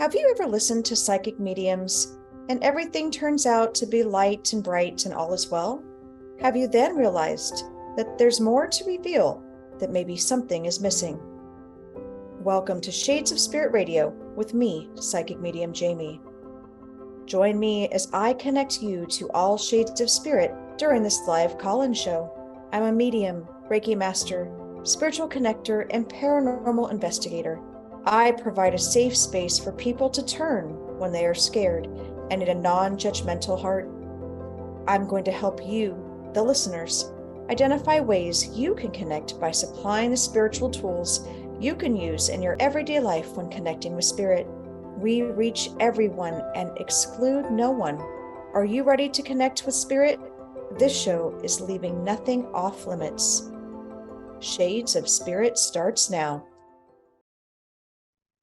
Have you ever listened to psychic mediums and everything turns out to be light and bright and all is well? Have you then realized that there's more to reveal, that maybe something is missing? Welcome to Shades of Spirit Radio with me, psychic medium Jaime. Join me as I connect you to all shades of spirit during this live call-in show. I'm a medium, Reiki master, spiritual connector, and paranormal investigator. I provide a safe space for people to turn when they are scared and in a non-judgmental heart. I'm going to help you, the listeners, identify ways you can connect by supplying the spiritual tools you can use in your everyday life when connecting with spirit. We reach everyone and exclude no one. Are you ready to connect with spirit? This show is leaving nothing off limits. Shades of Spirit starts now.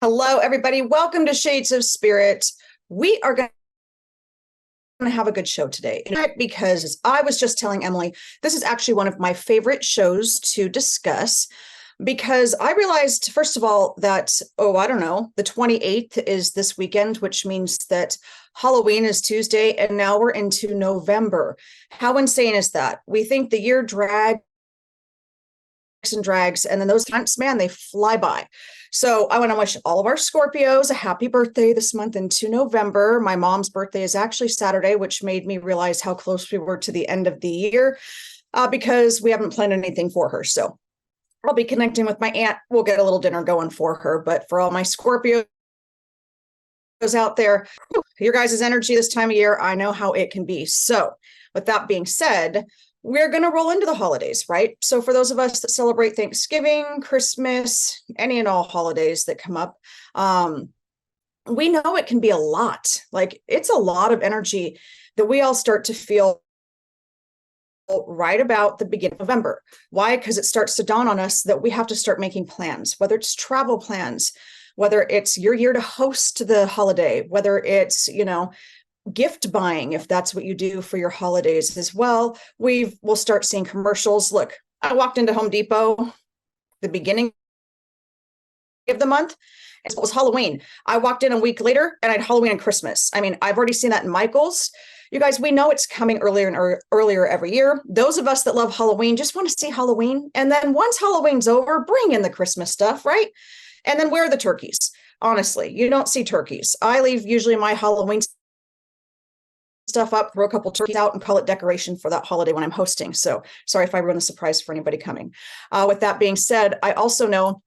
Hello, everybody. Welcome to Shades of Spirit. We are going to have a good show today because, as I was just telling Emily, this is actually one of my favorite shows to discuss because I realized, first of all, that, the 28th is this weekend, which means that Halloween is Tuesday, and now we're into November. How insane is that? We think the year drags and drags, and then those months, man, they fly by. So I want to wish all of our Scorpios a happy birthday this month into November. My mom's birthday is actually Saturday, which made me realize how close we were to the end of the year because we haven't planned anything for her. So I'll be connecting with my aunt. We'll get a little dinner going for her. But for all my Scorpios out there, your guys' energy this time of year, I know how it can be. So with that being said, we're going to roll into the holidays, right? So for those of us that celebrate Thanksgiving, Christmas, any and all holidays that come up, we know it can be a lot. Like, it's a lot of energy that we all start to feel right about the beginning of November. Why? Because it starts to dawn on us that we have to start making plans, whether it's travel plans, whether it's your year to host the holiday, whether it's, gift buying, if that's what you do for your holidays as well. We'll start seeing commercials. Look, I walked into Home Depot the beginning of the month. It was Halloween. I walked in a week later and I had Halloween and Christmas. I mean, I've already seen that in Michael's. You guys, we know it's coming earlier and earlier every year. Those of us that love Halloween just want to see Halloween. And then once Halloween's over, bring in the Christmas stuff, right? And then where are the turkeys? Honestly, you don't see turkeys. I leave usually my Halloween stuff up, throw a couple turkeys out and call it decoration for that holiday when I'm hosting. So sorry if I ruin the surprise for anybody coming. With that being said, I also know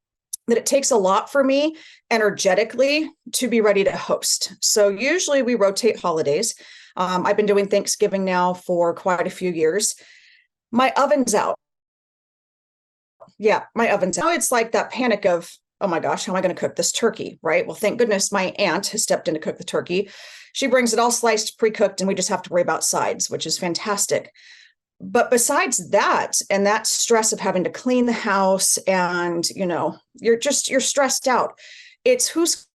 that it takes a lot for me energetically to be ready to host. So usually we rotate holidays. I've been doing Thanksgiving now for quite a few years. My oven's out. Yeah, my oven's out. Now it's like that panic of, oh my gosh, how am I going to cook this turkey, right? Well, thank goodness my aunt has stepped in to cook the turkey. She brings it all sliced, pre-cooked, and we just have to worry about sides, which is fantastic. But besides that, and that stress of having to clean the house and, you're stressed out. It's who's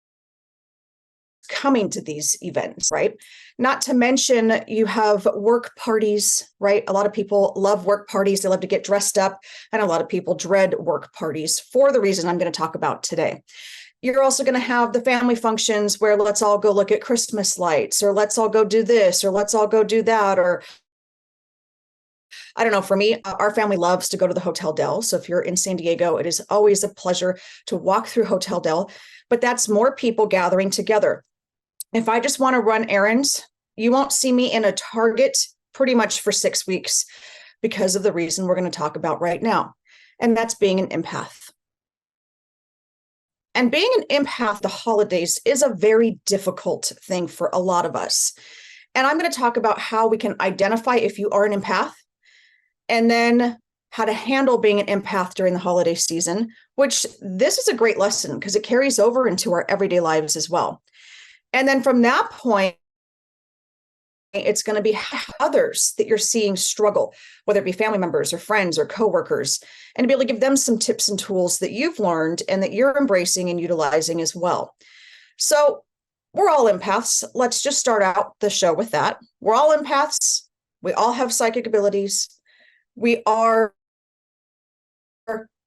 coming to these events, right? Not to mention you have work parties, right? A lot of people love work parties. They love to get dressed up. And a lot of people dread work parties for the reason I'm going to talk about today. You're also going to have the family functions where let's all go look at Christmas lights, or let's all go do this, or let's all go do that. Or I don't know, for me, our family loves to go to the Hotel Del. So if you're in San Diego, it is always a pleasure to walk through Hotel Del, but that's more people gathering together. If I just want to run errands, you won't see me in a Target pretty much for 6 weeks because of the reason we're going to talk about right now. And that's being an empath. And being an empath, the holidays is a very difficult thing for a lot of us. And I'm going to talk about how we can identify if you are an empath, and then how to handle being an empath during the holiday season, which this is a great lesson because it carries over into our everyday lives as well. And then from that point, it's going to be others that you're seeing struggle, whether it be family members or friends or coworkers, and to be able to give them some tips and tools that you've learned and that you're embracing and utilizing as well. So we're all empaths. Let's just start out the show with that. We're all empaths. We all have psychic abilities. We are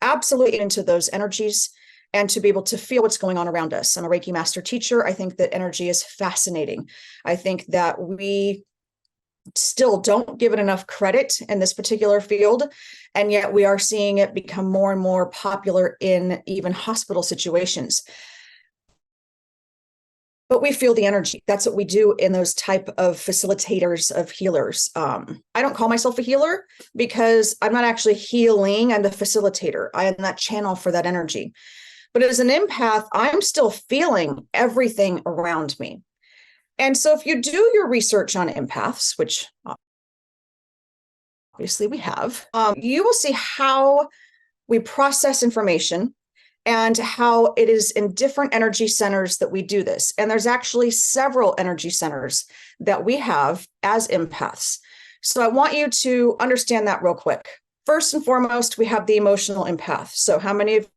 absolutely into those energies. and to be able to feel what's going on around us. I'm a Reiki master teacher. I think that energy is fascinating. I think that we still don't give it enough credit in this particular field, and yet we are seeing it become more and more popular in even hospital situations. But we feel the energy. That's what we do in those type of facilitators of healers. I don't call myself a healer because I'm not actually healing. I'm the facilitator. I am that channel for that energy. But as an empath, I'm still feeling everything around me. And so if you do your research on empaths, which obviously we have, you will see how we process information and how it is in different energy centers that we do this. And there's actually several energy centers that we have as empaths. So I want you to understand that real quick. First and foremost, we have the emotional empath. So how many of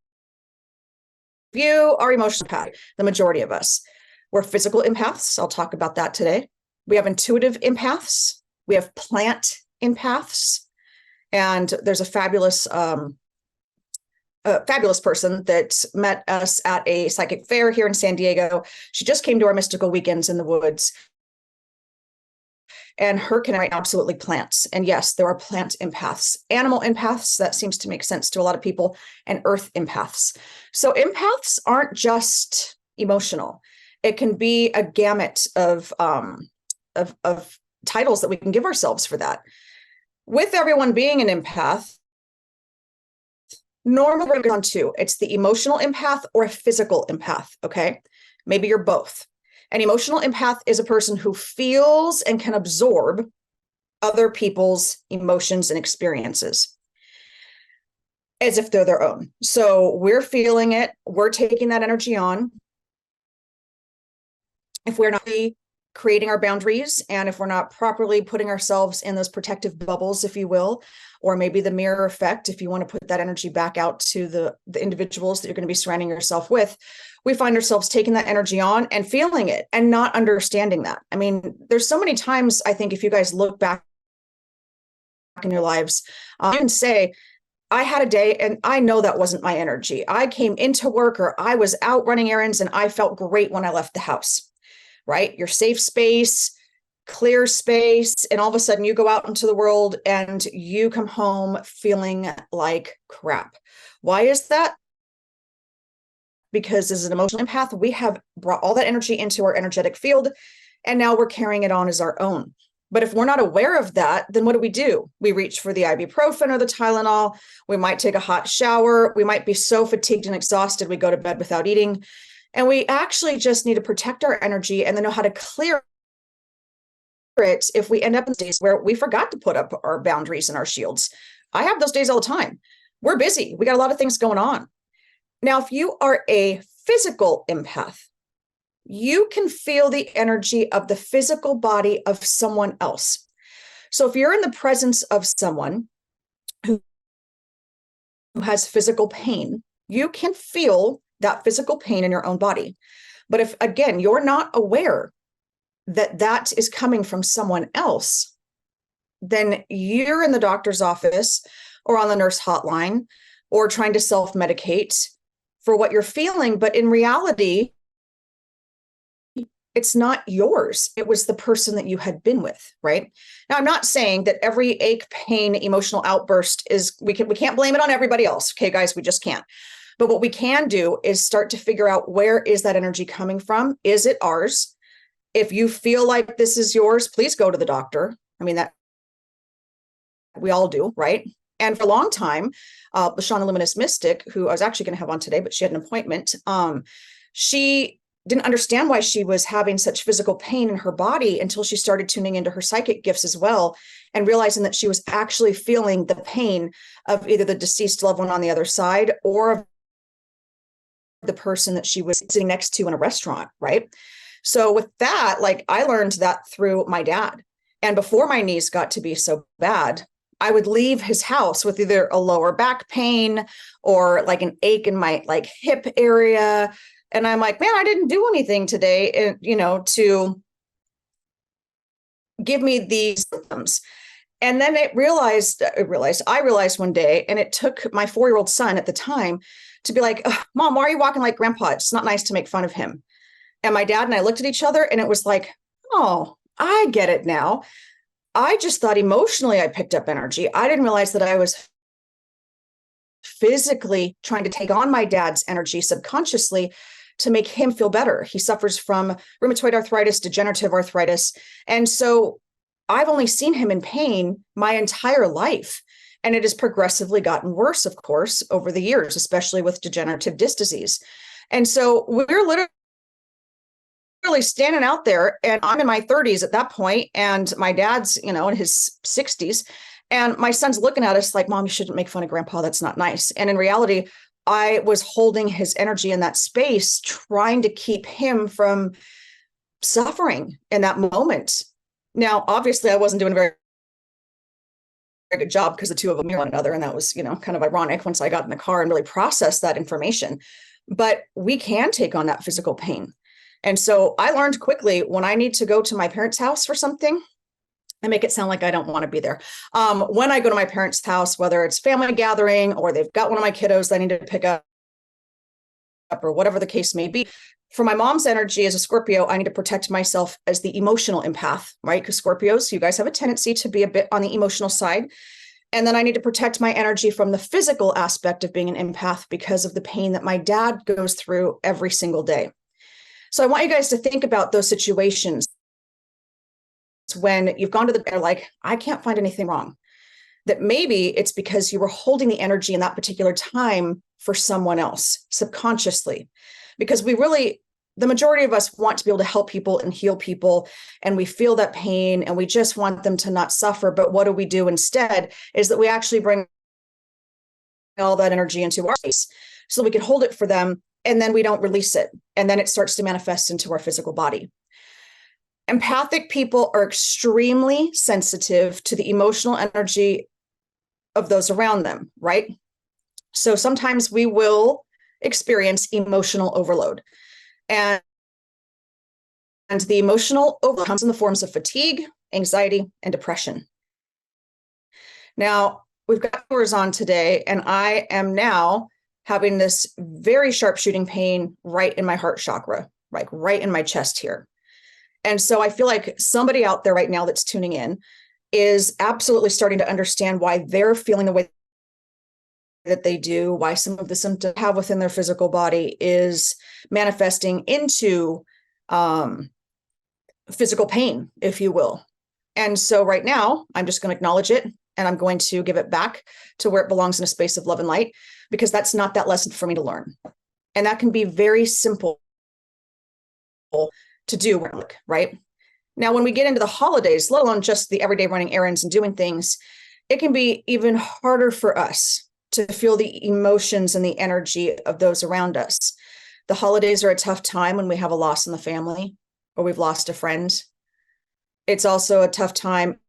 you are emotional empath? The majority of us. We're physical empaths. I'll talk about that today. We have intuitive empaths. We have plant empaths. And there's a fabulous person that met us at a psychic fair here in San Diego. She just came to our mystical weekends in the woods. And her connection absolutely plants. And yes, there are plant empaths, animal empaths. That seems to make sense to a lot of people, and earth empaths. So empaths aren't just emotional. It can be a gamut of titles that we can give ourselves for that. With everyone being an empath, normally we're going on two. It's the emotional empath or a physical empath, okay? Maybe you're both. An emotional empath is a person who feels and can absorb other people's emotions and experiences as if they're their own. So we're feeling it. We're taking that energy on. If we're not creating our boundaries, and if we're not properly putting ourselves in those protective bubbles, if you will, or maybe the mirror effect, if you want to put that energy back out to the individuals that you're going to be surrounding yourself with, we find ourselves taking that energy on and feeling it and not understanding that. I mean, there's so many times, I think, if you guys look back in your lives, you can say, I had a day and I know that wasn't my energy. I came into work or I was out running errands and I felt great when I left the house. Right? Your safe space, clear space, and all of a sudden you go out into the world and you come home feeling like crap. Why is that? Because as an emotional empath, we have brought all that energy into our energetic field, and now we're carrying it on as our own. But if we're not aware of that, then what do? We reach for the ibuprofen or the Tylenol. We might take a hot shower. We might be so fatigued and exhausted, we go to bed without eating. And we actually just need to protect our energy and then know how to clear it if we end up in days where we forgot to put up our boundaries and our shields. I have those days all the time. We're busy. We got a lot of things going on. Now, if you are a physical empath, you can feel the energy of the physical body of someone else. So if you're in the presence of someone who has physical pain, you can feel that physical pain in your own body. But if, again, you're not aware that that is coming from someone else, then you're in the doctor's office or on the nurse hotline or trying to self-medicate for what you're feeling. But in reality, it's not yours. It was the person that you had been with, right? Now, I'm not saying that every ache, pain, emotional outburst is, we can't blame it on everybody else. Okay, guys, we just can't. But what we can do is start to figure out, where is that energy coming from? Is it ours? If you feel like this is yours, please go to the doctor. I mean, that we all do, right? And for a long time, LaShawn, Luminous Mystic, who I was actually going to have on today, but she had an appointment, she didn't understand why she was having such physical pain in her body until she started tuning into her psychic gifts as well, and realizing that she was actually feeling the pain of either the deceased loved one on the other side or the person that she was sitting next to in a restaurant, right? So with that, like, I learned that through my dad. And before my knees got to be so bad, I would leave his house with either a lower back pain or like an ache in my like hip area. And I'm like, man, I didn't do anything today, to give me these symptoms. And then I realized one day, and it took my 4-year-old son at the time to be like, Mom, why are you walking like grandpa? It's not nice to make fun of him. And my dad and I looked at each other and it was like, oh, I get it now. I just thought emotionally I picked up energy. I didn't realize that I was physically trying to take on my dad's energy subconsciously to make him feel better. He suffers from rheumatoid arthritis, degenerative arthritis. And so I've only seen him in pain my entire life. And it has progressively gotten worse, of course, over the years, especially with degenerative disc disease. And so we're literally standing out there, and I'm in my 30s at that point, and my dad's, in his 60s. And my son's looking at us like, Mom, you shouldn't make fun of grandpa. That's not nice. And in reality, I was holding his energy in that space, trying to keep him from suffering in that moment. Now, obviously, I wasn't doing a very good job because the two of them knew one another. And that was, kind of ironic once I got in the car and really processed that information. But we can take on that physical pain. And so I learned quickly when I need to go to my parents' house for something, I make it sound like I don't want to be there. When I go to my parents' house, whether it's family gathering or they've got one of my kiddos that I need to pick up or whatever the case may be, for my mom's energy as a Scorpio, I need to protect myself as the emotional empath, right? Because Scorpios, you guys have a tendency to be a bit on the emotional side. And then I need to protect my energy from the physical aspect of being an empath because of the pain that my dad goes through every single day. So I want you guys to think about those situations when you've gone to they're like, I can't find anything wrong. That maybe it's because you were holding the energy in that particular time for someone else subconsciously. Because the majority of us want to be able to help people and heal people, and we feel that pain and we just want them to not suffer. But what do we do instead is that we actually bring all that energy into our space so we can hold it for them, and then we don't release it. And then it starts to manifest into our physical body. Empathic people are extremely sensitive to the emotional energy of those around them, right? So sometimes we will experience emotional overload. And the emotional overload comes in the forms of fatigue, anxiety, and depression. Now, we've got viewers on today, and I am now having this very sharp shooting pain right in my heart chakra, like right in my chest here. And so I feel like somebody out there right now that's tuning in is absolutely starting to understand why they're feeling the way that they do, why some of the symptoms they have within their physical body is manifesting into physical pain, if you will. And so right now, I'm just going to acknowledge it, and I'm going to give it back to where it belongs in a space of love and light, because that's not that lesson for me to learn. And that can be very simple to do, right? Now, when we get into the holidays, let alone just the everyday running errands and doing things, it can be even harder for us to feel the emotions and the energy of those around us. The holidays are a tough time when we have a loss in the family or we've lost a friend. It's also a tough time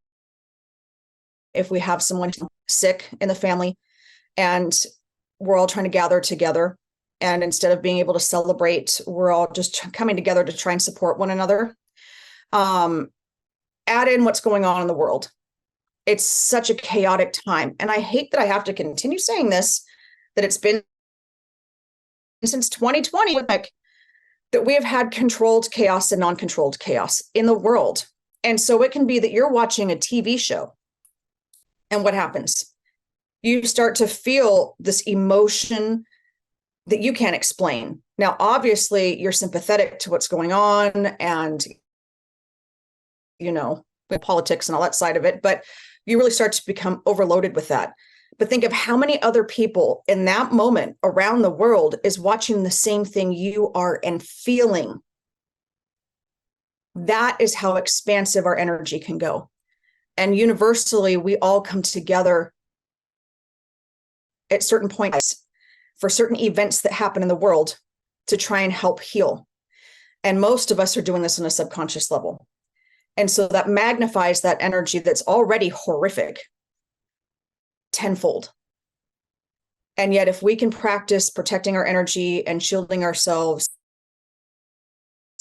if we have someone sick in the family and we're all trying to gather together. And instead of being able to celebrate, we're all just coming together to try and support one another. Add in what's going on in the world. It's such a chaotic time. And I hate that I have to continue saying this, that it's been since 2020 that we have had controlled chaos and non-controlled chaos in the world. And so it can be that you're watching a TV show, and what happens? You start to feel this emotion that you can't explain. Now, obviously, you're sympathetic to what's going on and, politics and all that side of it, but you really start to become overloaded with that. But think of how many other people in that moment around the world is watching the same thing you are and feeling. That is how expansive our energy can go. And universally, we all come together at certain points for certain events that happen in the world to try and help heal. And most of us are doing this on a subconscious level. And so that magnifies that energy that's already horrific tenfold. And yet, if we can practice protecting our energy and shielding ourselves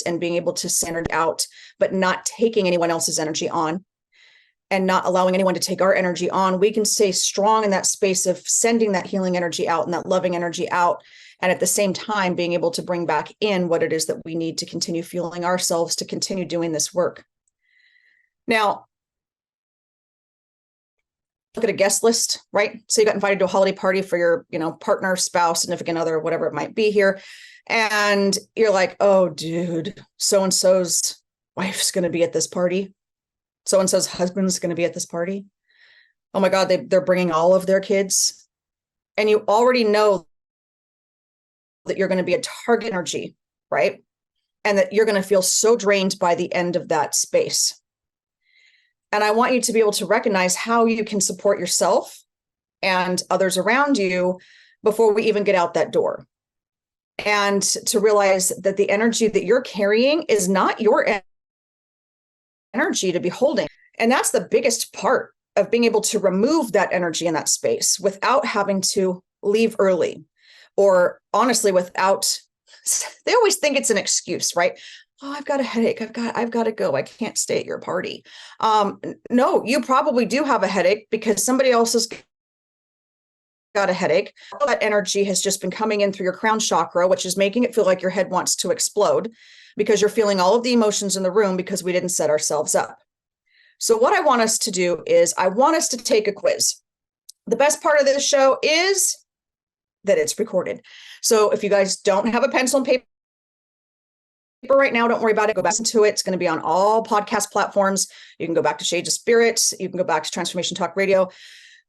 and being able to send it out, but not taking anyone else's energy on, and not allowing anyone to take our energy on, we can stay strong in that space of sending that healing energy out and that loving energy out. And at the same time, being able to bring back in what it is that we need to continue fueling ourselves to continue doing this work. Now, look at a guest list, right? So you got invited to a holiday party for your, partner, spouse, significant other, whatever it might be here. And you're like, oh, dude, so-and-so's wife's going to be at this party. So-and-so's husband's going to be at this party. Oh my God, they're bringing all of their kids. And you already know that you're going to be a target energy, right? And that you're going to feel so drained by the end of that space. And I want you to be able to recognize how you can support yourself and others around you before we even get out that door. And to realize that the energy that you're carrying is not your energy to be holding. And that's the biggest part of being able to remove that energy in that space without having to leave early, or honestly, they always think it's an excuse, right? Oh, I've got a headache. I've got to go. I can't stay at your party. No, you probably do have a headache because somebody else has got a headache. All that energy has just been coming in through your crown chakra, which is making it feel like your head wants to explode because you're feeling all of the emotions in the room because we didn't set ourselves up. So what I want us to do is I want us to take a quiz. The best part of this show is that it's recorded. So if you guys don't have a pencil and paper right now, don't worry about it. Go back to it. It's going to be on all podcast platforms. You can go back to Shades of Spirits. You can go back to Transformation Talk Radio.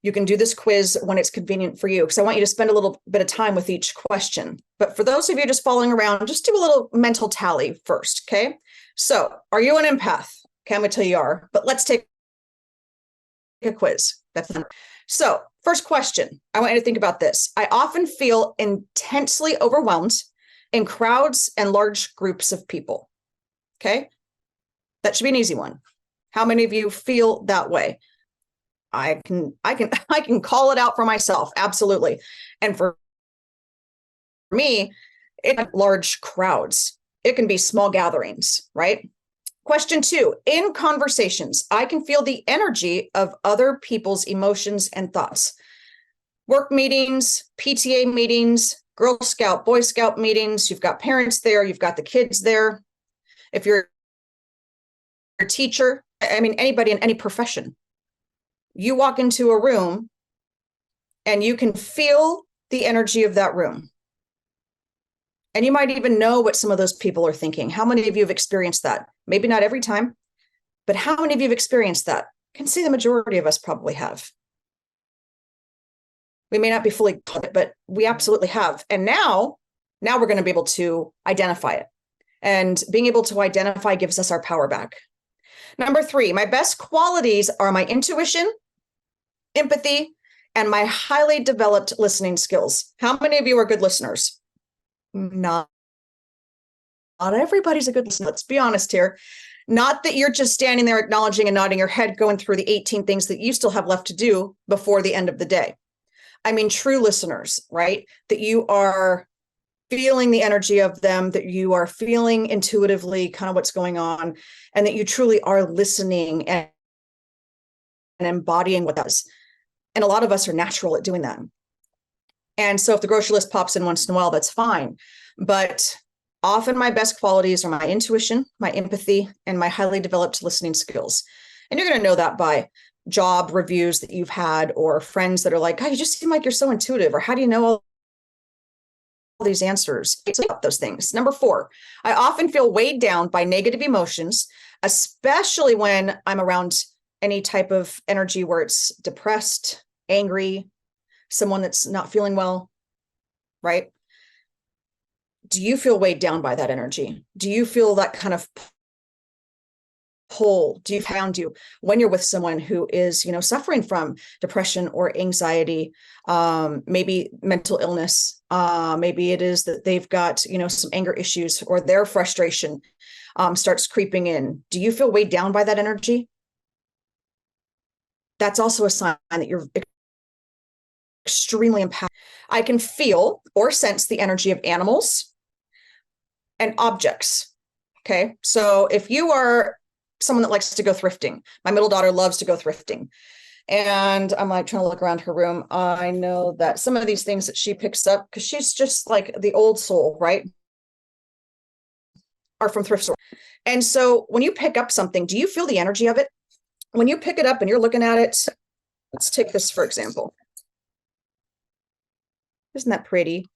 You can do this quiz when it's convenient for you, because I want you to spend a little bit of time with each question. But for those of you just following around, just do a little mental tally first, okay? So are you an empath? Okay, I'm going to tell you are, but let's take a quiz. So first question, I want you to think about this. I often feel intensely overwhelmed in crowds and large groups of people. Okay, that should be an easy one. How many of you feel that way? I can call it out for myself. Absolutely. And for me, it's large crowds. It can be small gatherings, right? Question 2, in conversations, I can feel the energy of other people's emotions and thoughts. Work meetings, PTA meetings, Girl Scout, Boy Scout meetings, you've got parents there, you've got the kids there. If you're a teacher, anybody in any profession, you walk into a room and you can feel the energy of that room. And you might even know what some of those people are thinking. How many of you have experienced that? Maybe not every time, but how many of you have experienced that? I can see the majority of us probably have. We may not be fully caught it, but we absolutely have. And now we're going to be able to identify it. And being able to identify gives us our power back. Number 3, my best qualities are my intuition, empathy, and my highly developed listening skills. How many of you are good listeners? Not everybody's a good listener. Let's be honest here. Not that you're just standing there acknowledging and nodding your head, going through the 18 things that you still have left to do before the end of the day. I mean, true listeners, right? That you are feeling the energy of them, that you are feeling intuitively kind of what's going on, and that you truly are listening and embodying what that is. And a lot of us are natural at doing that. And so if the grocery list pops in once in a while, that's fine. But often my best qualities are my intuition, my empathy, and my highly developed listening skills. And you're going to know that by job reviews that you've had, or friends that are like, "God, you just seem like you're so intuitive," or "How do you know all these answers?" It's about those things. Number 4, I often feel weighed down by negative emotions, especially when I'm around any type of energy where it's depressed, angry, someone that's not feeling well, right? Do you feel weighed down by that energy? Do you feel that kind of pull? Do you find you when you're with someone who is, suffering from depression or anxiety, maybe mental illness, maybe it is that they've got, some anger issues, or their frustration starts creeping in. Do you feel weighed down by that energy? That's also a sign that you're extremely impacted. I can feel or sense the energy of animals and objects. Okay. So if you are someone that likes to go thrifting. My middle daughter loves to go thrifting. And I'm like trying to look around her room. I know that some of these things that she picks up, because she's just like the old soul, right? Are from thrift store. And so when you pick up something, do you feel the energy of it? When you pick it up and you're looking at it, let's take this for example. Isn't that pretty?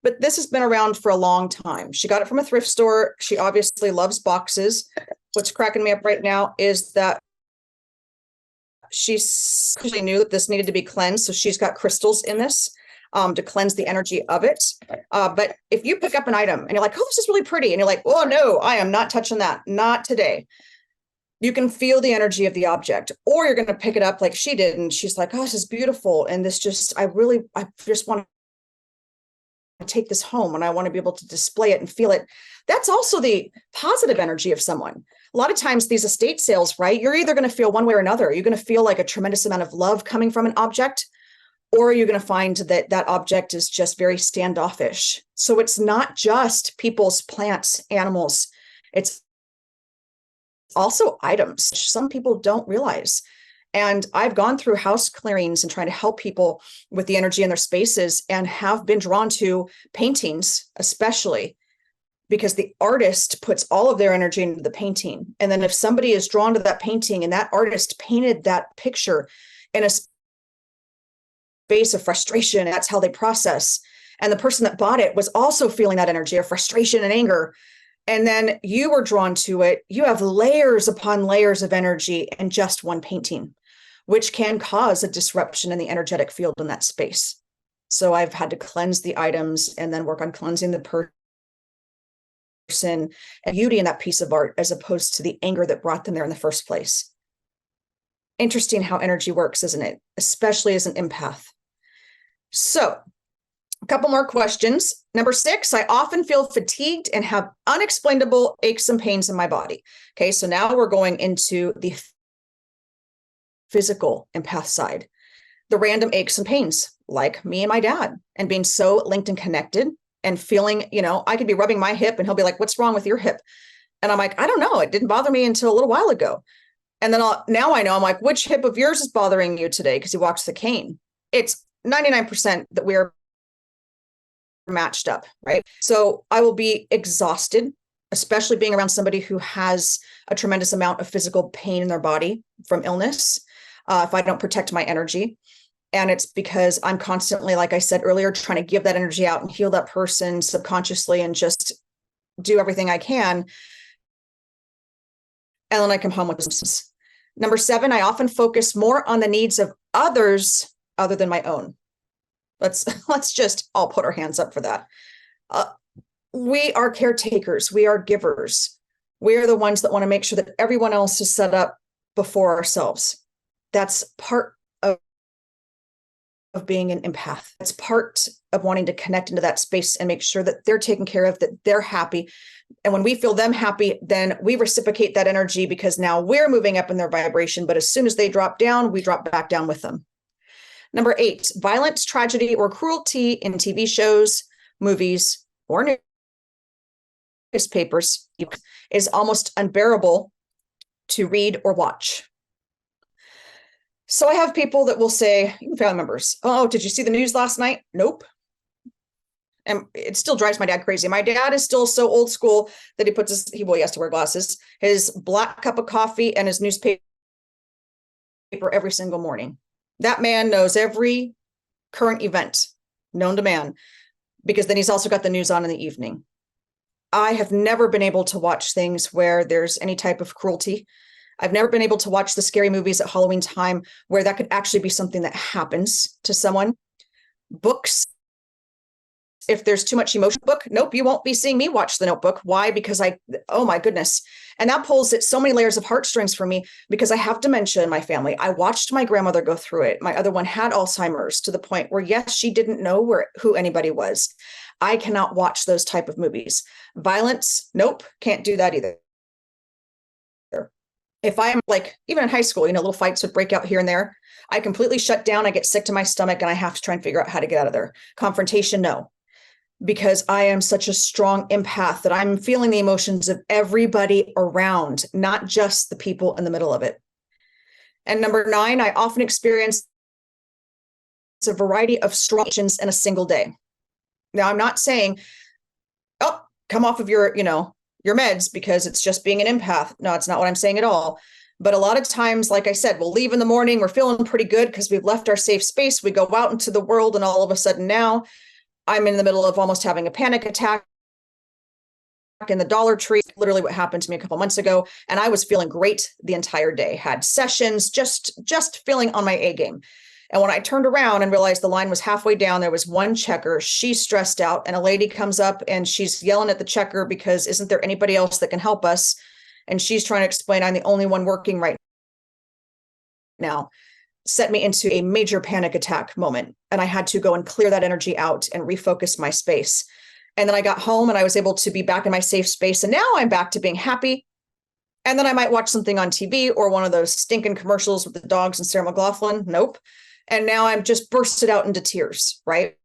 But this has been around for a long time. She got it from a thrift store. She obviously loves boxes. What's cracking me up right now is that she knew that this needed to be cleansed. So she's got crystals in this to cleanse the energy of it. But if you pick up an item and you're like, oh, this is really pretty. And you're like, oh, no, I am not touching that. Not today. You can feel the energy of the object, or you're going to pick it up like she did. And she's like, oh, this is beautiful. And this just, I just want to take this home and I want to be able to display it and feel it. That's also the positive energy of someone. A lot of times these estate sales, right? You're either going to feel one way or another. You're going to feel like a tremendous amount of love coming from an object, or you're going to find that that object is just very standoffish. So it's not just people's plants, animals. It's also items. Some people don't realize. And I've gone through house clearings and trying to help people with the energy in their spaces, and have been drawn to paintings, especially because the artist puts all of their energy into the painting. And then if somebody is drawn to that painting and that artist painted that picture in a space of frustration, that's how they process. And the person that bought it was also feeling that energy of frustration and anger. And then you were drawn to it. You have layers upon layers of energy in just one painting, which can cause a disruption in the energetic field in that space. So I've had to cleanse the items and then work on cleansing the person and beauty in that piece of art, as opposed to the anger that brought them there in the first place. Interesting how energy works, isn't it? Especially as an empath. So a couple more questions. Number 6, I often feel fatigued and have unexplainable aches and pains in my body. Okay, so now we're going into the physical empath side. The random aches and pains, like me and my dad, and being so linked and connected, and feeling, I could be rubbing my hip and he'll be like, what's wrong with your hip? And I'm like, I don't know. It didn't bother me until a little while ago. And then now I know, I'm like, which hip of yours is bothering you today? Because he walks the cane. It's 99% that we're matched up, right? So I will be exhausted, especially being around somebody who has a tremendous amount of physical pain in their body from illness, if I don't protect my energy. And it's because I'm constantly, like I said earlier, trying to give that energy out and heal that person subconsciously and just do everything I can. And then I come home with this. Number 7, I often focus more on the needs of others other than my own. Let's just all put our hands up for that. We are caretakers. We are givers. We are the ones that want to make sure that everyone else is set up before ourselves. That's part of being an empath. It's part of wanting to connect into that space and make sure that they're taken care of, that they're happy. And when we feel them happy, then we reciprocate that energy, because now we're moving up in their vibration. But as soon as they drop down, we drop back down with them. Number 8, violence, tragedy, or cruelty in TV shows, movies, or newspapers is almost unbearable to read or watch. So I have people that will say, even family members, oh, did you see the news last night? Nope. And it still drives my dad crazy. My dad is still so old school that he has to wear glasses, his black cup of coffee and his newspaper every single morning. That man knows every current event known to man, because then he's also got the news on in the evening. I have never been able to watch things where there's any type of cruelty. I've never been able to watch the scary movies at Halloween time where that could actually be something that happens to someone. Books, if there's too much emotion, book, nope, you won't be seeing me watch The Notebook. Why? Because oh my goodness. And that pulls at so many layers of heartstrings for me, because I have dementia in my family. I watched my grandmother go through it. My other one had Alzheimer's, to the point where, yes, she didn't know who anybody was. I cannot watch those type of movies. Violence, nope, can't do that either. If I'm like, even in high school, little fights would break out here and there. I completely shut down. I get sick to my stomach and I have to try and figure out how to get out of there. Confrontation, no. because I am such a strong empath that I'm feeling the emotions of everybody around, not just the people in the middle of it. And number 9, I often experience a variety of strong emotions in a single day. Now, I'm not saying, oh, come off of your meds because it's just being an empath. No, it's not what I'm saying at all. But a lot of times, like I said, we'll leave in the morning, we're feeling pretty good because we've left our safe space. We go out into the world, and all of a sudden now I'm in the middle of almost having a panic attack in the Dollar Tree, literally what happened to me a couple months ago. And I was feeling great the entire day, had sessions, just feeling on my A game. And when I turned around and realized the line was halfway down, there was one checker. She's stressed out, and a lady comes up and she's yelling at the checker because isn't there anybody else that can help us? And she's trying to explain I'm the only one working right now. Set me into a major panic attack moment. And I had to go and clear that energy out and refocus my space. And then I got home and I was able to be back in my safe space. And now I'm back to being happy. And then I might watch something on TV or one of those stinking commercials with the dogs and Sarah McLachlan. Nope. And now I'm just bursted out into tears, right?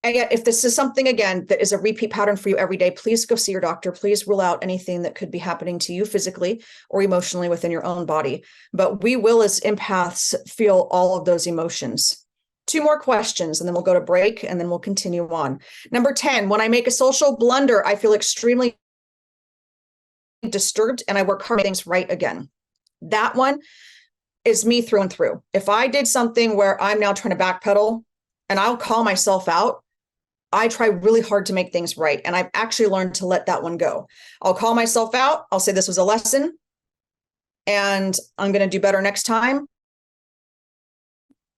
And yet, if this is something, again, that is a repeat pattern for you every day, please go see your doctor. Please rule out anything that could be happening to you physically or emotionally within your own body. But we will, as empaths, feel all of those emotions. 2 more questions, and then we'll go to break, and then we'll continue on. Number 10, when I make a social blunder, I feel extremely disturbed, and I work hard to make things right again. That one is me through and through. If I did something where I'm now trying to backpedal, and I'll call myself out, I try really hard to make things right. And I've actually learned to let that one go. I'll call myself out. I'll say this was a lesson and I'm going to do better next time.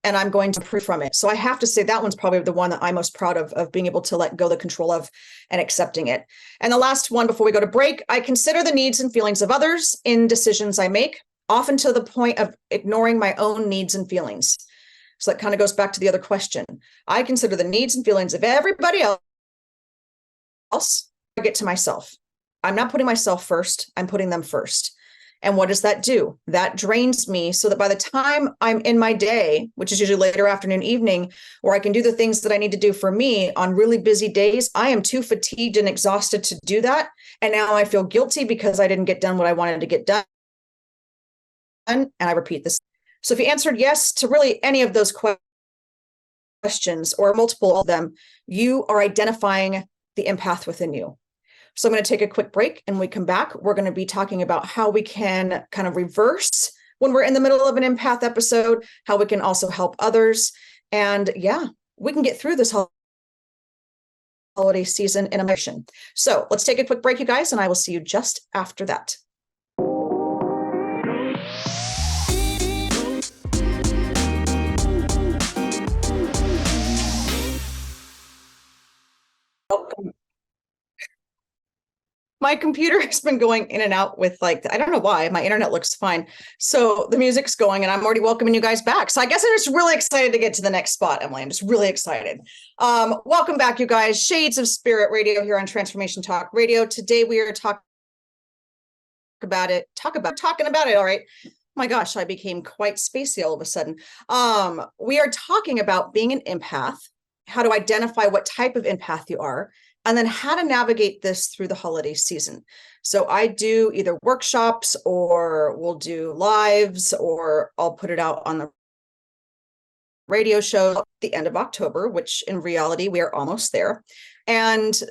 And I'm going to improve from it. So I have to say that one's probably the one that I'm most proud of being able to let go the control of and accepting it. And the last one before we go to break, I consider the needs and feelings of others in decisions I make, often to the point of ignoring my own needs and feelings. So that kind of goes back to the other question. I consider the needs and feelings of everybody else. I get to myself. I'm not putting myself first. I'm putting them first. And what does that do? That drains me so that by the time I'm in my day, which is usually later afternoon, evening, where I can do the things that I need to do for me on really busy days, I am too fatigued and exhausted to do that. And now I feel guilty because I didn't get done what I wanted to get done. And I repeat this. So if you answered yes to really any of those questions or multiple of them, you are identifying the empath within you. So I'm going to take a quick break, and when we come back, we're going to be talking about how we can kind of reverse when we're in the middle of an empath episode, how we can also help others. And yeah, we can get through this holiday season in a mission. So let's take a quick break, you guys, and I will see you just after that. Welcome. My computer has been going in and out with I don't know why, my internet looks fine. So the music's going and I'm already welcoming you guys back. So I guess I'm just really excited to get to the next spot, Emily. I'm just really excited. Welcome back, you guys. Shades of Spirit Radio here on Transformation Talk Radio. Today we are talking about it. All right. My gosh, I became quite spacey all of a sudden. We are talking about being an empath, how to identify what type of empath you are, and then how to navigate this through the holiday season. So I do either workshops or we'll do lives, or I'll put it out on the radio show at the end of October, which in reality, we are almost there, and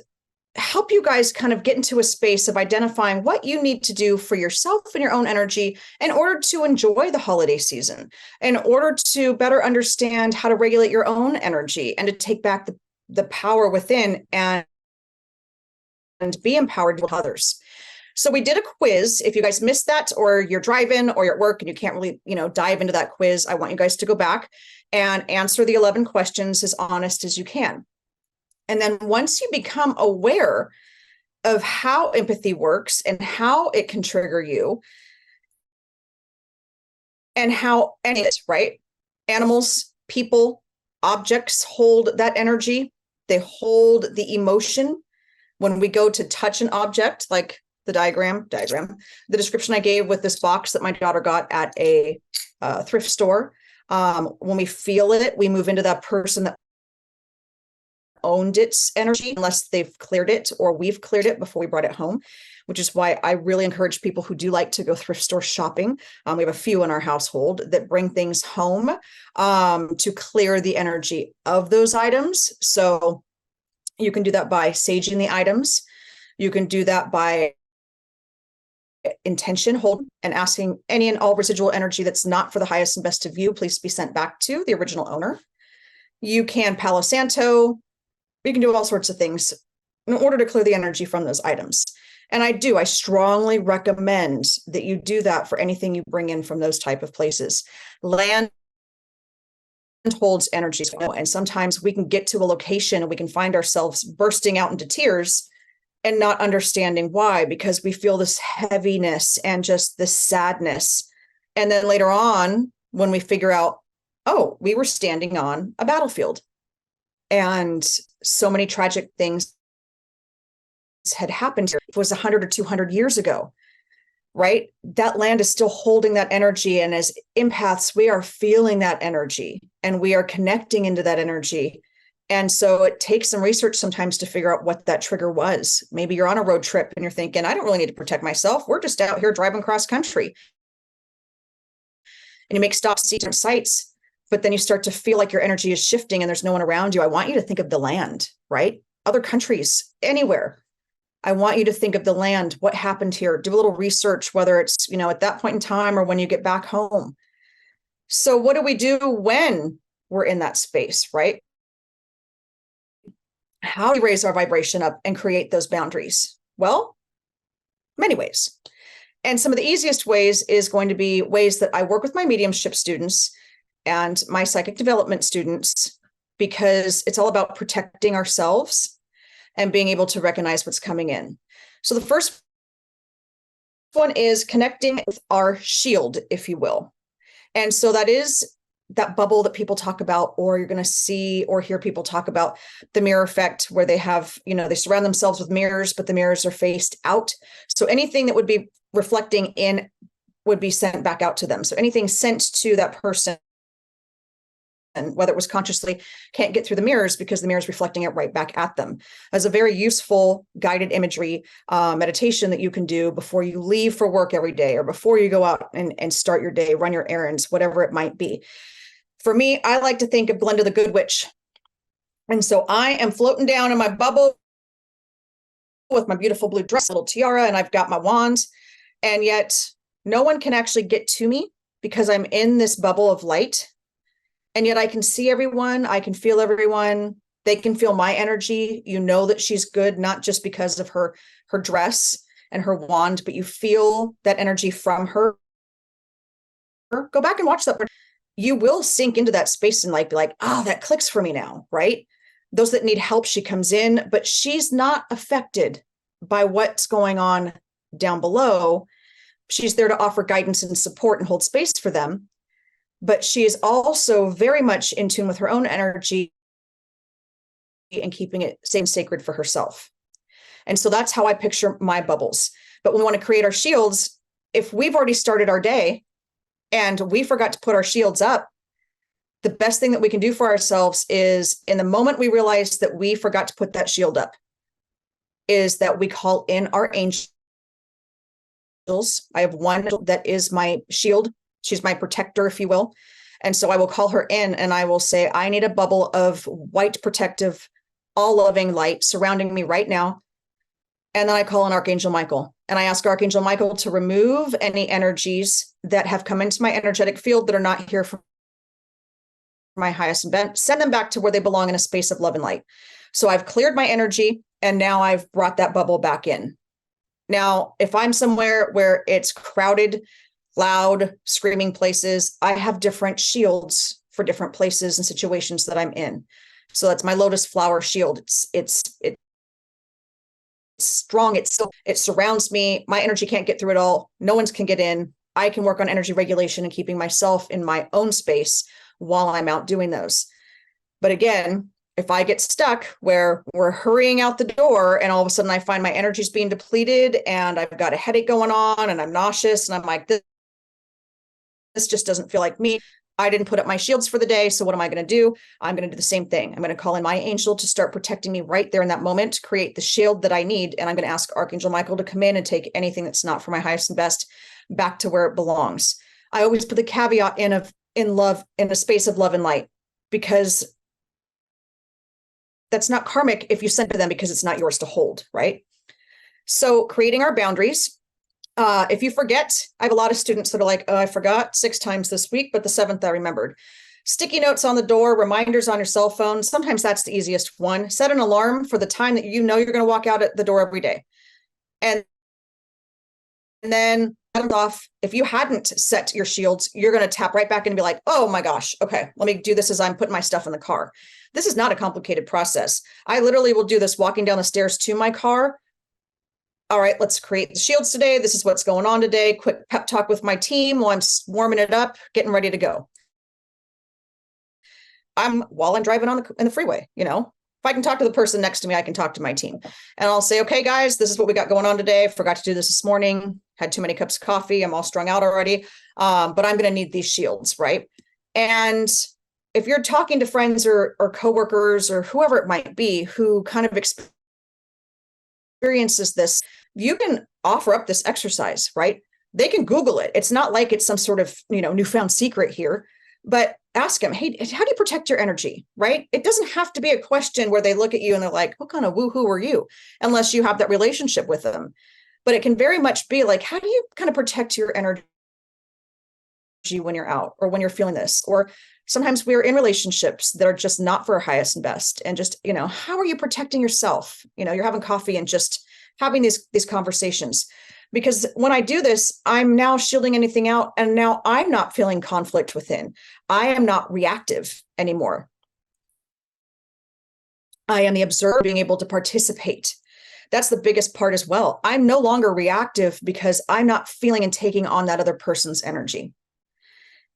help you guys kind of get into a space of identifying what you need to do for yourself and your own energy in order to enjoy the holiday season, in order to better understand how to regulate your own energy and to take back the power within and be empowered with others. So we did a quiz. If you guys missed that, or you're driving or you're at work and you can't really, dive into that quiz, I want you guys to go back and answer the 11 questions as honest as you can. And then once you become aware of how empathy works and how it can trigger you and how right? Animals, people, objects hold that energy. They hold the emotion. When we go to touch an object, like the diagram, the description I gave with this box that my daughter got at a thrift store, when we feel it, we move into that person that owned its energy unless they've cleared it or we've cleared it before we brought it home, which is why I really encourage people who do like to go thrift store shopping. We have a few in our household that bring things home to clear the energy of those items. So you can do that by saging the items. You can do that by intention hold and asking any and all residual energy that's not for the highest and best of you, please be sent back to the original owner. You can Palo Santo. You can do all sorts of things in order to clear the energy from those items. And I strongly recommend that you do that for anything you bring in from those type of places. Land holds energy. And sometimes we can get to a location and we can find ourselves bursting out into tears and not understanding why, because we feel this heaviness and just this sadness. And then later on, when we figure out, oh, we were standing on a battlefield and so many tragic things had happened here. It was 100 or 200 years ago, right? That land is still holding that energy. And as empaths, we are feeling that energy and we are connecting into that energy. And so it takes some research sometimes to figure out what that trigger was. Maybe you're on a road trip and you're thinking, I don't really need to protect myself. We're just out here driving cross country. And you make stops, see different sites, but then you start to feel like your energy is shifting and there's no one around you. I want you to think of the land, right? Other countries, anywhere. I want you to think of the land, what happened here, do a little research, whether it's, at that point in time or when you get back home. So what do we do when we're in that space, right? How do we raise our vibration up and create those boundaries? Well, many ways. And some of the easiest ways is going to be ways that I work with my mediumship students and my psychic development students, because it's all about protecting ourselves and being able to recognize what's coming in. So the first one is connecting with our shield, if you will. And so that is that bubble that people talk about, or you're going to see or hear people talk about the mirror effect, where they have, they surround themselves with mirrors, but the mirrors are faced out. So anything that would be reflecting in would be sent back out to them. So anything sent to that person, and whether it was consciously, can't get through the mirrors because the mirror is reflecting it right back at them. As a very useful guided imagery meditation that you can do before you leave for work every day, or before you go out and start your day, run your errands, whatever it might be. For me, I like to think of Glenda the Good Witch. And so I am floating down in my bubble with my beautiful blue dress, little tiara, and I've got my wand. And yet no one can actually get to me because I'm in this bubble of light. And yet I can see everyone. I can feel everyone. They can feel my energy. You know that she's good, not just because of her dress and her wand, but you feel that energy from her. Go back and watch that. You will sink into that space and be like, oh, that clicks for me now, right? Those that need help, she comes in, but she's not affected by what's going on down below. She's there to offer guidance and support and hold space for them. But she is also very much in tune with her own energy and keeping it safe and sacred for herself. And so that's how I picture my bubbles. But when we want to create our shields, if we've already started our day and we forgot to put our shields up, the best thing that we can do for ourselves is, in the moment we realize that we forgot to put that shield up, is that we call in our angels. I have one that is my shield. She's my protector, if you will. And so I will call her in and I will say, I need a bubble of white, protective, all loving light surrounding me right now. And then I call in Archangel Michael and I ask Archangel Michael to remove any energies that have come into my energetic field that are not here for my highest and best. Send them back to where they belong, in a space of love and light. So I've cleared my energy and now I've brought that bubble back in. Now, if I'm somewhere where it's crowded, loud, screaming places, I have different shields for different places and situations that I'm in. So that's my lotus flower shield. It's strong. It surrounds me. My energy can't get through it all. No one can get in. I can work on energy regulation and keeping myself in my own space while I'm out doing those. But again, if I get stuck where we're hurrying out the door and all of a sudden I find my energy's being depleted and I've got a headache going on and I'm nauseous and I'm like, this just doesn't feel like me. I didn't put up my shields for the day. So what am I going to do? I'm going to do the same thing. I'm going to call in my angel to start protecting me right there in that moment, to create the shield that I need. And I'm going to ask Archangel Michael to come in and take anything that's not for my highest and best back to where it belongs. I always put the caveat in love, in a space of love and light, because that's not karmic if you send to them because it's not yours to hold, right? So creating our boundaries. If you forget, I have a lot of students that are like, oh, I forgot 6 times this week, but the 7th I remembered. Sticky notes on the door, reminders on your cell phone. Sometimes that's the easiest one. Set an alarm for the time that you know you're going to walk out at the door every day. And then off. If you hadn't set your shields, you're going to tap right back in and be like, oh my gosh, okay, let me do this as I'm putting my stuff in the car. This is not a complicated process. I literally will do this walking down the stairs to my car. All right, let's create the shields today. This is what's going on today. Quick pep talk with my team while I'm warming it up, getting ready to go. While I'm driving in the freeway, you know, if I can talk to the person next to me, I can talk to my team. And I'll say, okay, guys, this is what we got going on today. Forgot to do this morning. Had too many cups of coffee. I'm all strung out already. But I'm going to need these shields, right? And if you're talking to friends or coworkers or whoever it might be who kind of experiences this, you can offer up this exercise, right? They can Google it. It's not like it's some sort of, you know, newfound secret here, but ask them, hey, how do you protect your energy, right? It doesn't have to be a question where they look at you and they're like, what kind of woohoo are you? Unless you have that relationship with them. But it can very much be like, how do you kind of protect your energy when you're out or when you're feeling this? Or sometimes we're in relationships that are just not for our highest and best. And just, you know, how are you protecting yourself? You know, you're having coffee and just having these conversations. Because when I do this, I'm now shielding anything out. And now I'm not feeling conflict within. I am not reactive anymore. I am the observer, being able to participate. That's the biggest part as well. I'm no longer reactive because I'm not feeling and taking on that other person's energy.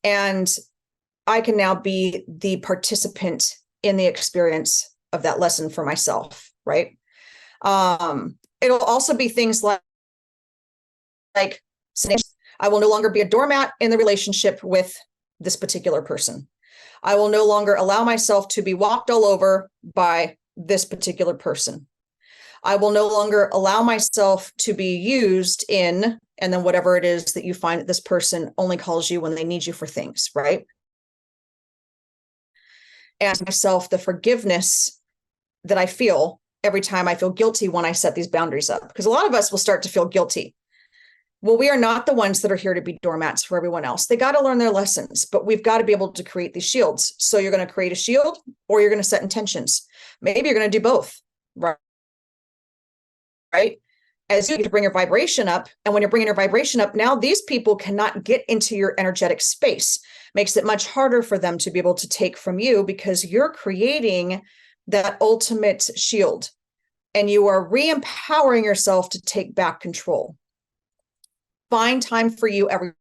And I can now be the participant in the experience of that lesson for myself, right? It'll also be things like I will no longer be a doormat in the relationship with this particular person. I will no longer allow myself to be walked all over by this particular person. I will no longer allow myself to be used in, and then whatever it is that you find that this person only calls you when they need you for things, right? And myself the forgiveness that I feel every time I feel guilty when I set these boundaries up. Because a lot of us will start to feel guilty. Well, we are not the ones that are here to be doormats for everyone else. They got to learn their lessons, but we've got to be able to create these shields. So you're going to create a shield or you're going to set intentions. Maybe you're going to do both, right? As you bring your vibration up, and when you're bringing your vibration up, now these people cannot get into your energetic space. Makes it much harder for them to be able to take from you because you're creating that ultimate shield and you are re-empowering yourself to take back control. Find time for you every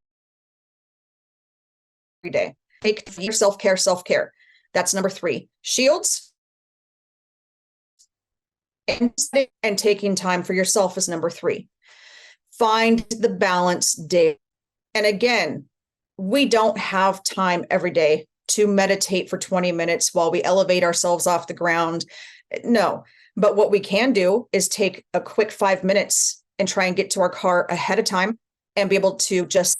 day. Take your self-care. That's number 3. Shields and taking time for yourself is number 3. Find the balanced day. And again, we don't have time every day to meditate for 20 minutes while we elevate ourselves off the ground. No, but what we can do is take a quick 5 minutes and try and get to our car ahead of time and be able to just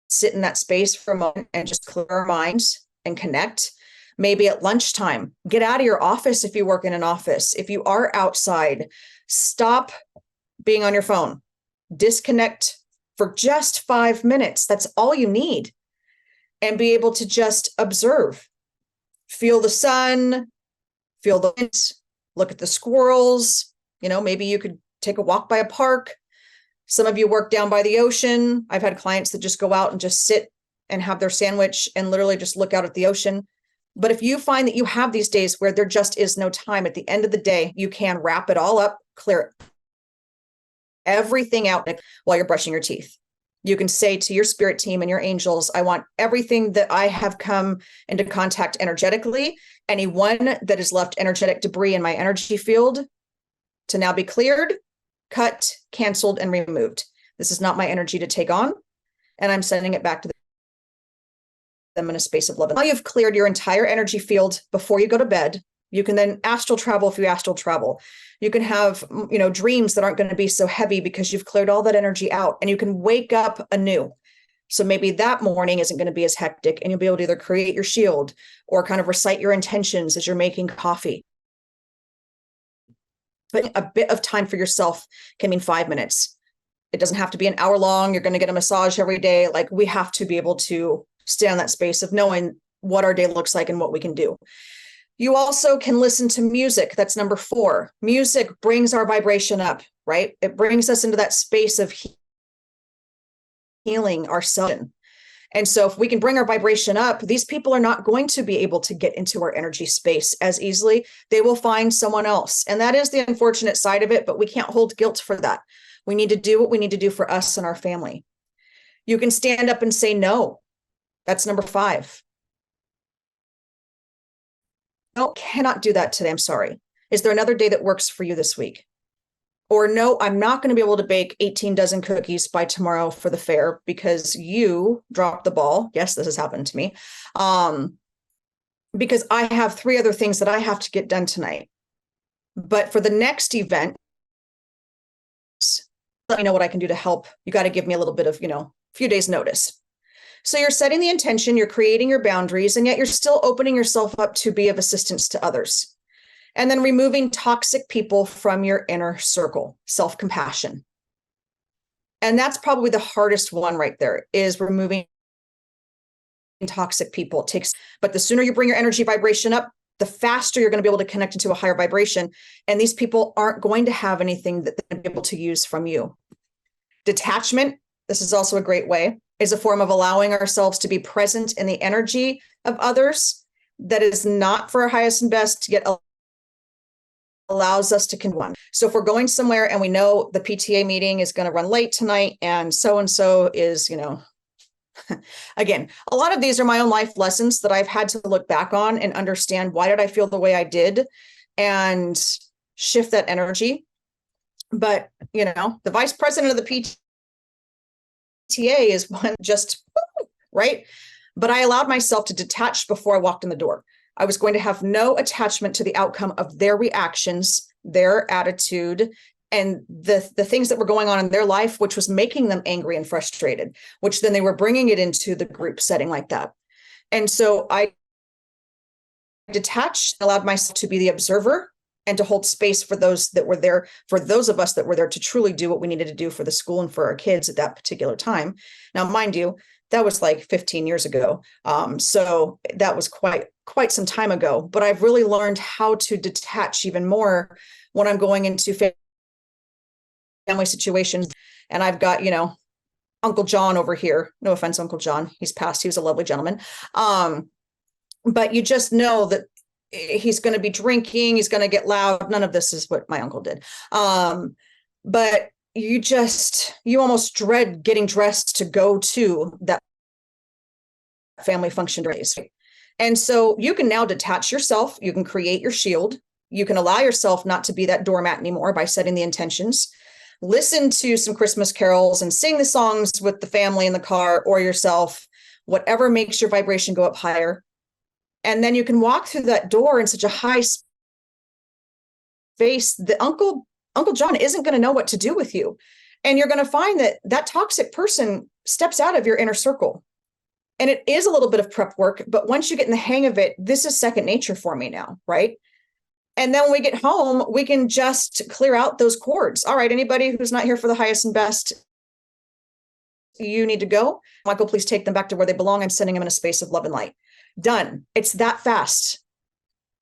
sit in that space for a moment and just clear our minds and connect. Maybe at lunchtime, get out of your office if you work in an office. If you are outside, stop being on your phone. Disconnect for just 5 minutes. That's all you need. And be able to just observe. Feel the sun, feel the wind, look at the squirrels. You know, maybe you could take a walk by a park. Some of you work down by the ocean. I've had clients that just go out and just sit and have their sandwich and literally just look out at the ocean. But if you find that you have these days where there just is no time, at the end of the day, you can wrap it all up, clear everything out while you're brushing your teeth. You can say to your spirit team and your angels, I want everything that I have come into contact energetically, anyone that has left energetic debris in my energy field to now be cleared, cut, canceled, and removed. This is not my energy to take on, and I'm sending it back to them in a space of love. Now you've cleared your entire energy field before you go to bed. You can then astral travel if you astral travel. You can have, dreams that aren't going to be so heavy because you've cleared all that energy out, and you can wake up anew. So maybe that morning isn't going to be as hectic, and you'll be able to either create your shield or kind of recite your intentions as you're making coffee. But a bit of time for yourself can mean 5 minutes. It doesn't have to be an hour long. You're going to get a massage every day. Like, we have to be able to stay on that space of knowing what our day looks like and what we can do. You also can listen to music. That's number 4. Music brings our vibration up, right? It brings us into that space of healing ourselves. And so if we can bring our vibration up, these people are not going to be able to get into our energy space as easily. They will find someone else. And that is the unfortunate side of it, but we can't hold guilt for that. We need to do what we need to do for us and our family. You can stand up and say no. That's number 5. No, cannot do that today. I'm sorry. Is there another day that works for you this week? Or no, I'm not going to be able to bake 18 dozen cookies by tomorrow for the fair because you dropped the ball. Yes, this has happened to me. Because I have 3 other things that I have to get done tonight. But for the next event, let me know what I can do to help. You got to give me a little bit of, a few days notice. So you're setting the intention, you're creating your boundaries, and yet you're still opening yourself up to be of assistance to others. And then removing toxic people from your inner circle, self-compassion. And that's probably the hardest one right there, is removing toxic people. But the sooner you bring your energy vibration up, the faster you're going to be able to connect into a higher vibration. And these people aren't going to have anything that they're able to use from you. Detachment, this is also a great way, is a form of allowing ourselves to be present in the energy of others that is not for our highest and best, yet allows us to one. So if we're going somewhere and we know the PTA meeting is going to run late tonight and so is, again, a lot of these are my own life lessons that I've had to look back on and understand, why did I feel the way I did, and shift that energy. But, the vice president of the PTA is one just, right? But I allowed myself to detach before I walked in the door. I was going to have no attachment to the outcome of their reactions, their attitude, and the things that were going on in their life, which was making them angry and frustrated, which then they were bringing it into the group setting like that. And so I detached, allowed myself to be the observer and to hold space for those that were there, for those of us that were there to truly do what we needed to do for the school and for our kids at that particular time. Now, mind you, that was like 15 years ago. So that was quite some time ago, but I've really learned how to detach even more when I'm going into family situations. And I've got, Uncle John over here. No offense, Uncle John. He's passed. He was a lovely gentleman. But you just know that he's going to be drinking. He's going to get loud. None of this is what my uncle did. But you almost dread getting dressed to go to that family function days. And so you can now detach yourself. You can create your shield. You can allow yourself not to be that doormat anymore by setting the intentions. Listen to some Christmas carols and sing the songs with the family in the car or yourself, whatever makes your vibration go up higher. And then you can walk through that door in such a high space that Uncle John isn't going to know what to do with you. And you're going to find that toxic person steps out of your inner circle. And it is a little bit of prep work, but once you get in the hang of it, this is second nature for me now, right? And then when we get home, we can just clear out those cords. All right, anybody who's not here for the highest and best, you need to go. Michael, please take them back to where they belong. I'm sending them in a space of love and light. Done. It's that fast.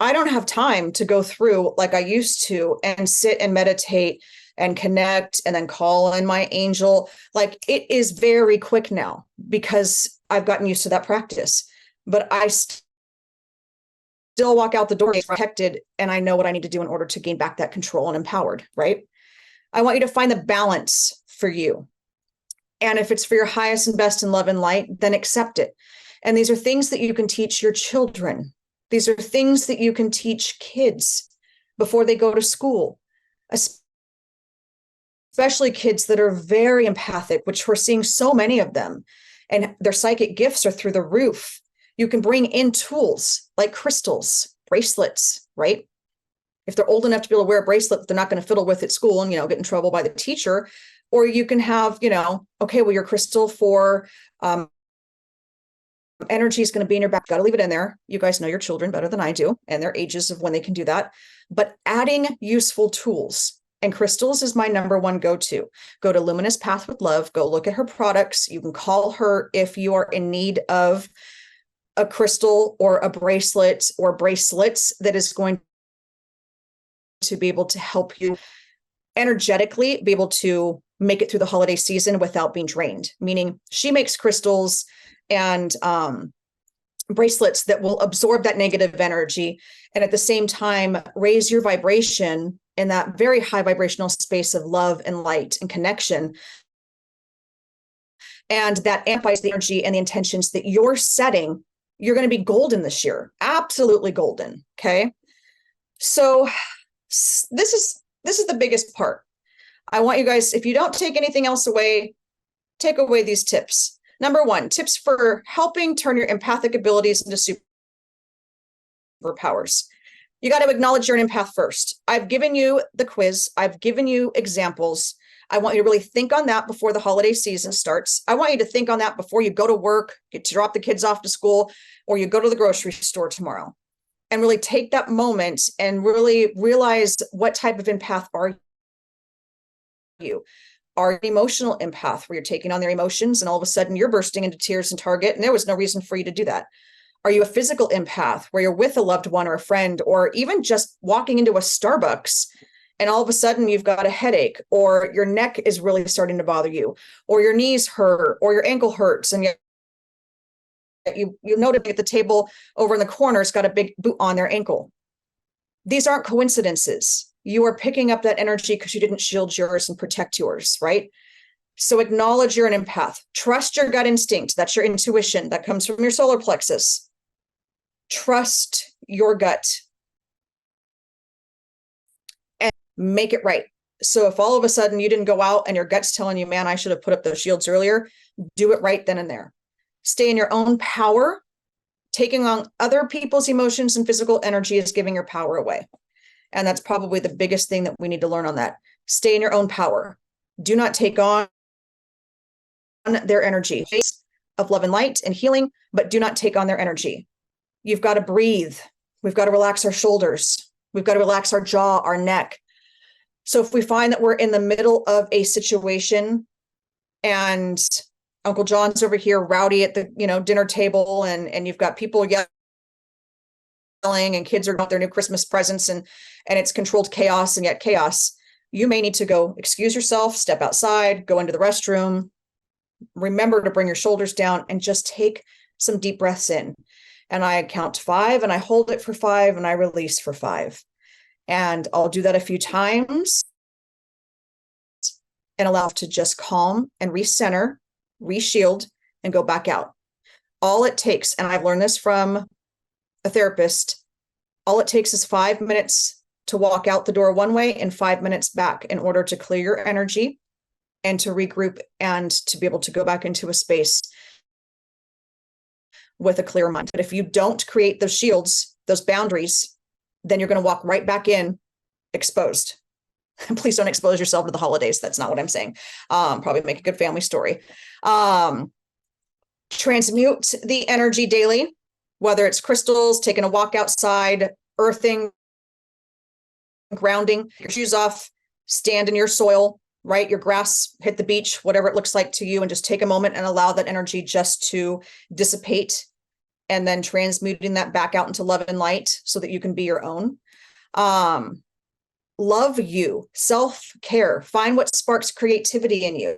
I don't have time to go through like I used to and sit and meditate and connect and then call in my angel. Like, it is very quick now because I've gotten used to that practice. But I still walk out the door protected, and I know what I need to do in order to gain back that control and empowered, right? I want you to find the balance for you. And if it's for your highest and best in love and light, then accept it. And these are things that you can teach your children. These are things that you can teach kids before they go to school, especially kids that are very empathic, which we're seeing so many of them, and their psychic gifts are through the roof. You can bring in tools like crystals, bracelets, right? If they're old enough to be able to wear a bracelet, they're not going to fiddle with at school and, get in trouble by the teacher. Or you can have, okay, well, your crystal for energy is going to be in your back. Got to leave it in there. You guys know your children better than I do and their ages of when they can do that. But adding useful tools, and crystals is my number one go-to. Go to Luminous Path with Love. Go look at her products. You can call her if you are in need of a crystal or a bracelet or bracelets that is going to be able to help you energetically be able to make it through the holiday season without being drained. Meaning she makes crystals and bracelets that will absorb that negative energy and at the same time raise your vibration in that very high vibrational space of love and light and connection. And that amplifies the energy and the intentions that you're setting. You're going to be golden this year. Absolutely golden. Okay. So this is the biggest part. I want you guys, if you don't take anything else away, take away these tips. Number one, tips for helping turn your empathic abilities into superpowers. You got to acknowledge you're an empath first. I've given you the quiz. I've given you examples. I want you to really think on that before the holiday season starts. I want you to think on that before you go to work, get to drop the kids off to school, or you go to the grocery store tomorrow. And really take that moment and really realize what type of empath are you. Are you an emotional empath where you're taking on their emotions and all of a sudden you're bursting into tears in Target and there was no reason for you to do that? Are you a physical empath where you're with a loved one or a friend or even just walking into a Starbucks and all of a sudden you've got a headache or your neck is really starting to bother you or your knees hurt or your ankle hurts and you notice at the table over in the corner, it's got a big boot on their ankle. These aren't coincidences. You are picking up that energy because you didn't shield yours and protect yours, right? So acknowledge you're an empath. Trust your gut instinct. That's your intuition. That comes from your solar plexus. Trust your gut and make it right. So if all of a sudden you didn't go out and your gut's telling you, man, I should have put up those shields earlier, do it right then and there. Stay in your own power. Taking on other people's emotions and physical energy is giving your power away. And that's probably the biggest thing that we need to learn on that. Stay in your own power. Do not take on their energy of love and light and healing, but do not take on their energy. You've got to breathe. We've got to relax our shoulders. We've got to relax our jaw, our neck. So if we find that we're in the middle of a situation and Uncle John's over here rowdy at the dinner table and you've got people yelling and kids are out their new Christmas presents and it's controlled chaos and yet chaos, you may need to go excuse yourself, step outside, go into the restroom, remember to bring your shoulders down and just take some deep breaths in. And I count to 5 and I hold it for 5 and I release for 5. And I'll do that a few times and allow to just calm and recenter, reshield, and go back out. All it takes, and I've learned this from a therapist, all it takes is 5 minutes to walk out the door one way and 5 minutes back in order to clear your energy and to regroup and to be able to go back into a space with a clear mind. But if you don't create those shields, those boundaries, then you're going to walk right back in exposed. Please don't expose yourself to the holidays. That's not what I'm saying. Probably make a good family story. Transmute the energy daily, whether it's crystals, taking a walk outside, earthing, grounding, your shoes off, stand in your soil, right? Your grass, hit the beach, whatever it looks like to you, and just take a moment and allow that energy just to dissipate and then transmuting that back out into love and light so that you can be your own. Love you, self-care, find what sparks creativity in you.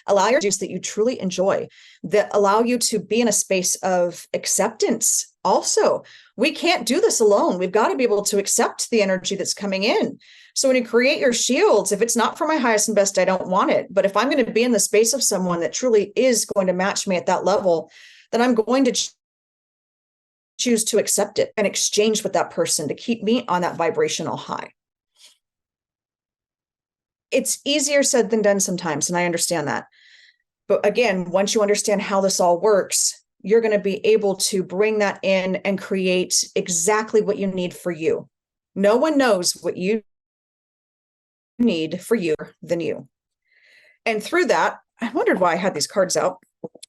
Allow your juice that you truly enjoy, that allow you to be in a space of acceptance. Also, we can't do this alone. We've got to be able to accept the energy that's coming in. So when you create your shields, if it's not for my highest and best, I don't want it. But if I'm going to be in the space of someone that truly is going to match me at that level, then I'm going to choose to accept it and exchange with that person to keep me on that vibrational high. It's easier said than done sometimes, and I understand that. But again, once you understand how this all works, you're going to be able to bring that in and create exactly what you need for you. No one knows what you need for you than you. And through that, I wondered why I had these cards out.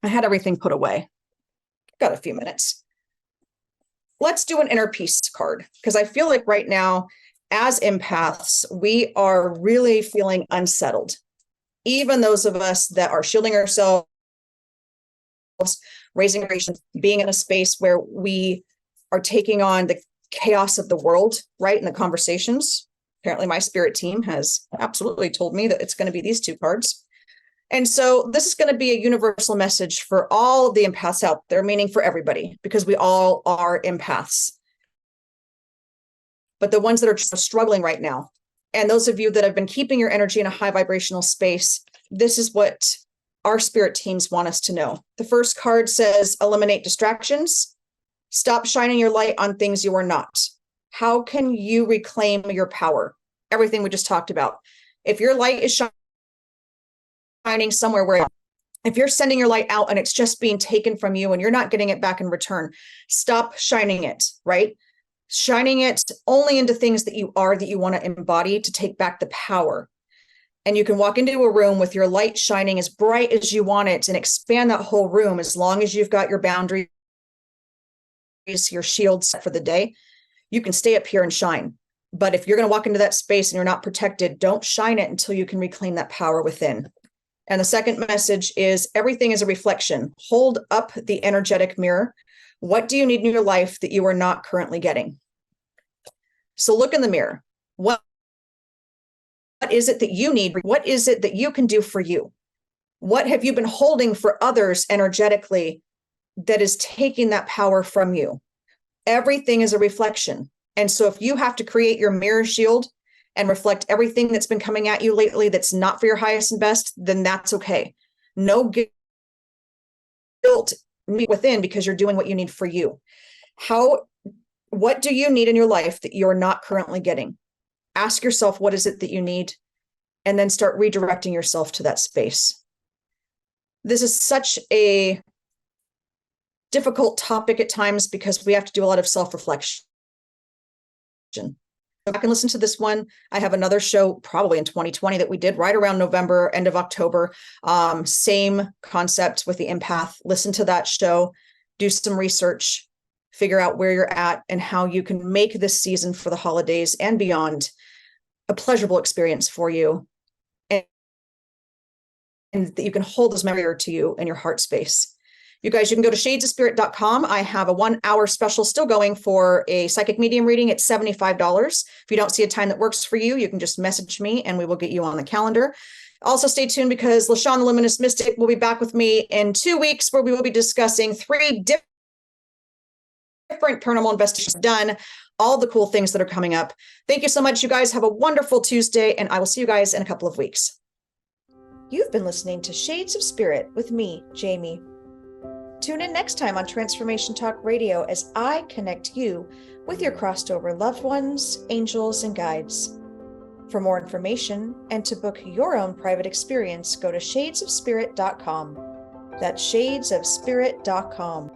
I had everything put away. Got a few minutes. Let's do an inner peace card, because I feel like right now, as empaths, we are really feeling unsettled. Even those of us that are shielding ourselves, raising vibrations, being in a space where we are taking on the chaos of the world, right? In the conversations. Apparently my spirit team has absolutely told me that it's going to be these two cards. And so this is going to be a universal message for all of the empaths out there, meaning for everybody, because we all are empaths. But the ones that are just struggling right now, and those of you that have been keeping your energy in a high vibrational space, this is what our spirit teams want us to know. The first card says, eliminate distractions. Stop shining your light on things you are not. How can you reclaim your power? Everything we just talked about. If your light is shining somewhere where, if you're sending your light out and it's just being taken from you and you're not getting it back in return, stop shining it, right? Shining it only into things that you are, that you want to embody to take back the power. And you can walk into a room with your light shining as bright as you want it and expand that whole room, as long as you've got your boundaries, your shields set for the day. You can stay up here and shine. But if you're going to walk into that space and you're not protected, don't shine it until you can reclaim that power within. And the second message is, everything is a reflection. Hold up the energetic mirror. What do you need in your life that you are not currently getting? So look in the mirror. What is it that you need? What is it that you can do for you? What have you been holding for others energetically that is taking that power from you? Everything is a reflection. And so if you have to create your mirror shield and reflect everything that's been coming at you lately that's not for your highest and best, then that's okay. No guilt within, because you're doing what you need for you. What do you need in your life that you're not currently getting? Ask yourself, what is it that you need? And then start redirecting yourself to that space. This is such a difficult topic at times because we have to do a lot of self-reflection. Go back and listen to this one. I have another show probably in 2020 that we did right around November, end of October. Same concept with the empath. Listen to that show, do some research, figure out where you're at and how you can make this season for the holidays and beyond a pleasurable experience for you. And that you can hold this memory to you in your heart space. You guys, you can go to shadesofspirit.com. I have a 1 hour special still going for a psychic medium reading. It's $75. If you don't see a time that works for you, you can just message me and we will get you on the calendar. Also stay tuned, because LaShawn the Luminous Mystic will be back with me in 2 weeks, where we will be discussing 3 different paranormal investigations done, all the cool things that are coming up. Thank you so much, you guys. Have a wonderful Tuesday, and I will see you guys in a couple of weeks. You've been listening to Shades of Spirit with me, Jaime. Tune in next time on Transformation Talk Radio as I connect you with your crossed over loved ones, angels, and guides. For more information and to book your own private experience, go to shadesofspirit.com. That's shadesofspirit.com.